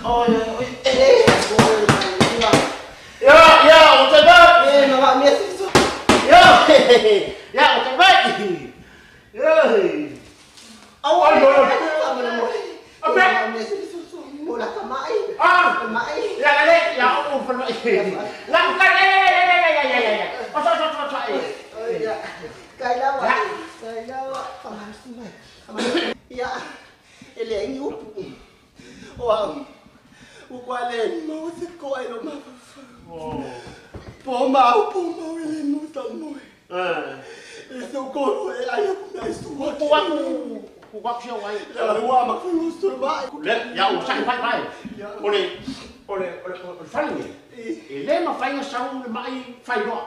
Ôi, ôi, ê, yo, một cái bớt. Ê, mà bạn biết gì yo, một cái bớt. Ôi, ôi, ông biết. Một là cầm mãi. Cầm mãi. Là đây, là ông một phần vậy. Làm cái đây. Cái đâu vậy? Cái đâu? Cầm mày. Dạ. Ele é em Wow. O qual é irmão se coelho, mas. Pô, mal, ele não tá muito. Esse é o coro, aí eu começo o qual que eu aí. Eu amo que eu estou vai. Já o sai vai. Olha, faz me. Ele não faz ação, mas faz ó.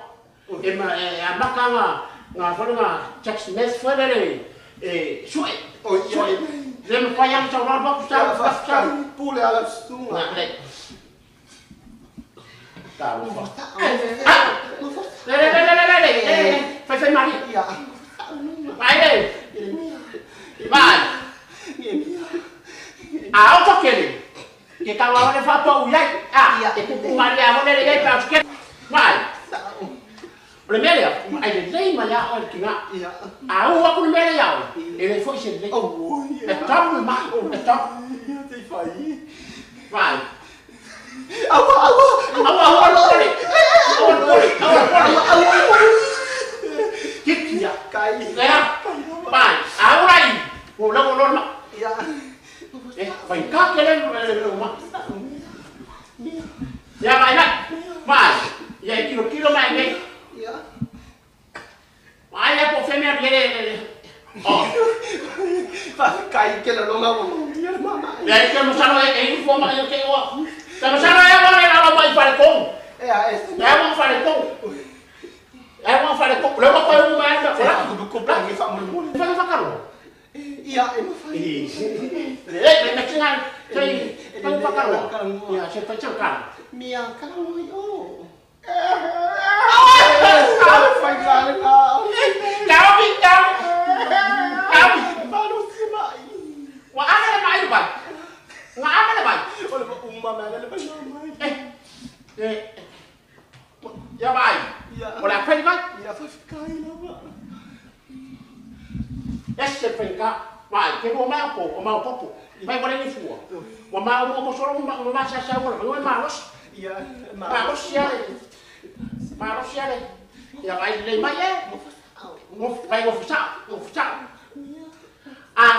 É a bacana, na forma text message foi ele. Suai. Lembra que yang sauran bak usah pule ala sunga. Nah, dek. Tahu bak. Fai mari. Ya. Mai deh. Mai. Ah, ok ele. Que kalau ada foto uyai. Itu mari awak dari gay pasket. Mai. Primeiro, aí nem malhar olha que na. Ah, o outro primeiro já. Ele foi sem lei. É top do mar, é top. Tem faí. Vai. Que já cai. Vai. Agora aí. Vou lá. Vai cá que ele já vai. E aí quilo mais bem. Ai, é por fêmea dele. Ó. Vai cair que ele não vai. E aí que não sabe é informa que eu ó. Não sabe é uma vai fazer com. É uma fazer com. É uma fazer com. Leva para o mais para do comprar que faz muito. Faz caro. Iya, não faz. Mas tinha tem para caro. Iya, você faz caro. Minha caro yo. Phải ra nào. Cháu biết cháu. Baru si mai. Wah, ada mai tu bang. Ngapa ada bang? Oleh umma mana ada bang. Ya bang. Oleh apa ni bang? Ya fai lah bang. Esse penka, bang, que o mau popo. Vai boleh ni fua. O mau solo o masa sa o malos. Iya, malos ya. Maros ya deh. Ya baik le mai baik ngofusau.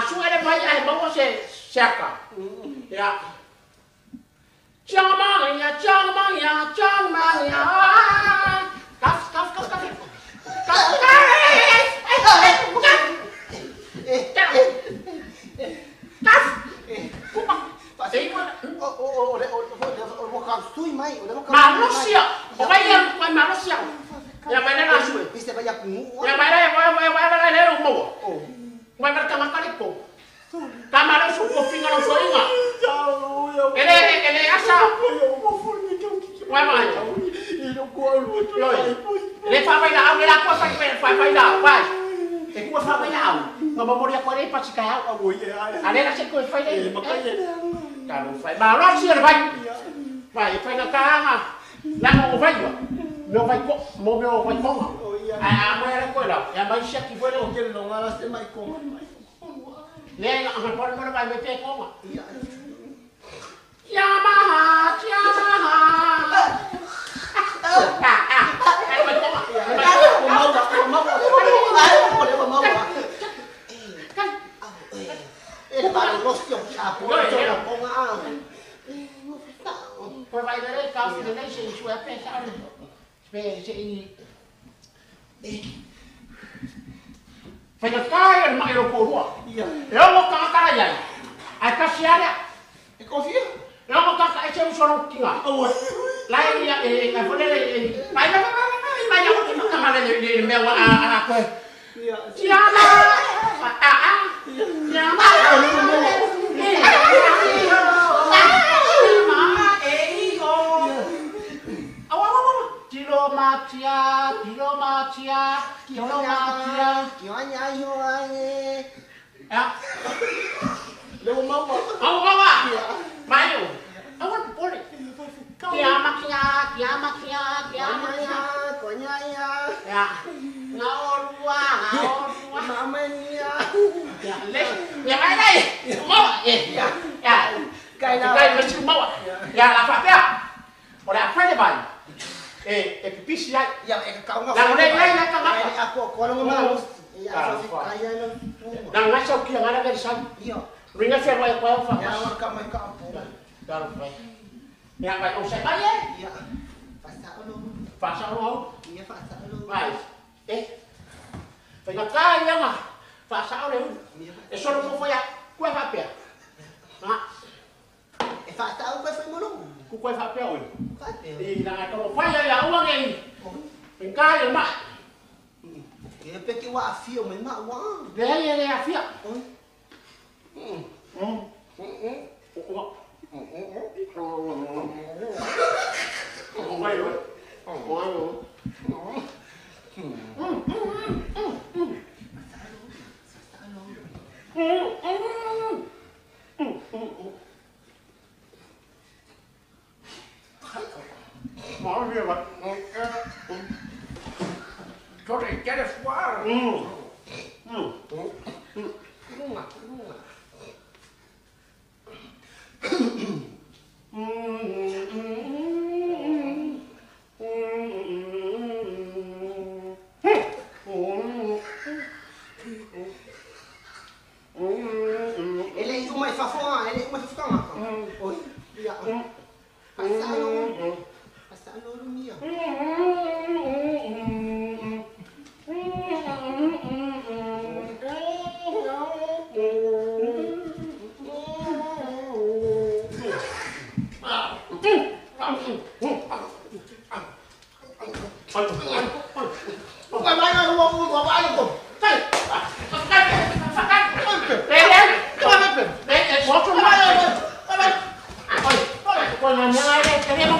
Su ada mai ai bawa siapa? Ya. Jangan mangya. Kaf. Manusia. Bukan manusia. Yang mana langsung? Bisa banyak mu. Yang mana yang mau? Mana kamar itu? Kamar itu kupingan orang soinga. Ele asal. Mana? Ele faz dah, ele aku faz dah, vai. Aku faz dah. Ngomong mau dia korek pasti kaya. Ada nasi kau faz dah. Kalau faz, manusia faz. Faz nak kang. Lá não vai, meu vai como? A mãe era coisa, a mãe tinha que foi não ter não, ela tem mais como. Nem a repórter não vai meter como. Yamaha. Ele vai no rosto Poi vai dare cazzo di lei se ci vuoi pensare. Fai da caia ma io corro. Eu vou cantar aí. Aí cassiara. E così? Eu vou cantar aí c'è un solo tinga. Lá e a folha vai não camada de meu a coisa. Chiama. Kilomatia. Ya. Lu mau apa? Mau apa? Mayu. Ya, ngaorua. Mamanya. Ya, les. Ya, mana? Mau? Ya. Ya. Kai mesti mau. Ya, apa dia? Oleh apa dia bang? Pipis ya. Ya, kau ngapa? Yang lain kau ngapa? Aku kalau ngomong. Ya, kaya lo. Nang ngasau kia ngada dari sana. Iya. Ringa siapa yang kau fa? Ya, mereka main kampung. Dalam fa. Ya, baik usai kaya. Iya. Pasal lo. Pasal lo. Iya, pasal lo. Baik. Phải kaya nga. Pasal lo. Eso lo mo ya. Kuai fa pia. Ha. Pasal ko foi mo. Ku kuai fa pia oi. Pasal. Na ko fa ya uang ai. Phải kaya ma. Ele peguei o afio, mas não uau. Ele é afia. Tô de querer fora. Ele é uma fafona, ele é uma fafona. Oi, ya. Pasalo mia. Con la mía, queremos